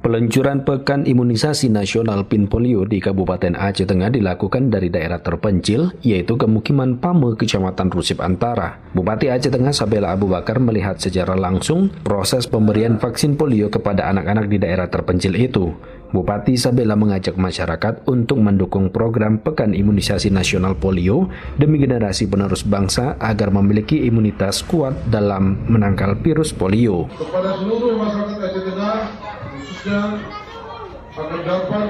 Peluncuran Pekan Imunisasi Nasional PIN Polio di Kabupaten Aceh Tengah dilakukan dari daerah terpencil, yaitu Pemukiman Pame, Kecamatan Rusip Antara. Bupati Aceh Tengah Sabela Abu Bakar melihat secara langsung proses pemberian vaksin polio kepada anak-anak di daerah terpencil itu. Bupati Sabela mengajak masyarakat untuk mendukung program Pekan Imunisasi Nasional Polio demi generasi penerus bangsa agar memiliki imunitas kuat dalam menangkal virus polio. Kepada seluruh masyarakat Aceh Tengah, khususnya agar dapat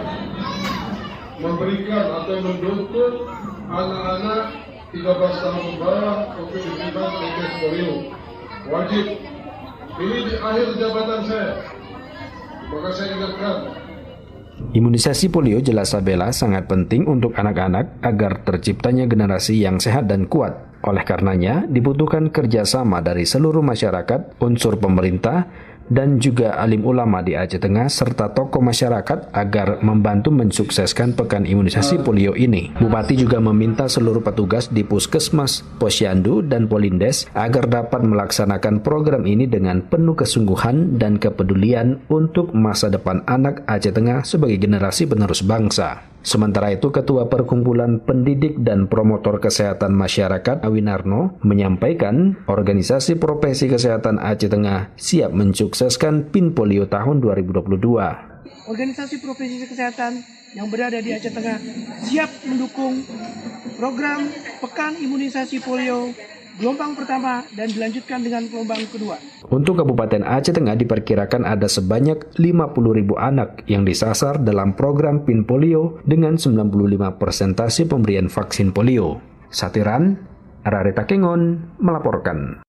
memberikan atau mendukung anak-anak 13 tahun ke bawah untuk diberikan vaksin polio. Wajib. Ini di akhir jabatan saya. Maka saya ingatkan, imunisasi polio jelas Sabela sangat penting untuk anak-anak agar terciptanya generasi yang sehat dan kuat. Oleh karenanya, dibutuhkan kerjasama dari seluruh masyarakat, unsur pemerintah, dan juga alim ulama di Aceh Tengah serta tokoh masyarakat agar membantu mensukseskan Pekan Imunisasi Polio ini. Bupati juga meminta seluruh petugas di Puskesmas, Posyandu, dan Polindes agar dapat melaksanakan program ini dengan penuh kesungguhan dan kepedulian untuk masa depan anak Aceh Tengah sebagai generasi penerus bangsa. Sementara itu, Ketua Perkumpulan Pendidik dan Promotor Kesehatan Masyarakat Awinarno menyampaikan organisasi profesi kesehatan Aceh Tengah siap mensukseskan PIN Polio tahun 2022. Organisasi profesi kesehatan yang berada di Aceh Tengah siap mendukung program Pekan Imunisasi Polio gelombang pertama dan dilanjutkan dengan gelombang kedua. Untuk Kabupaten Aceh Tengah diperkirakan ada sebanyak 50.000 anak yang disasar dalam program PIN Polio dengan 95% pemberian vaksin polio. Satiran, Rarita Kengon melaporkan.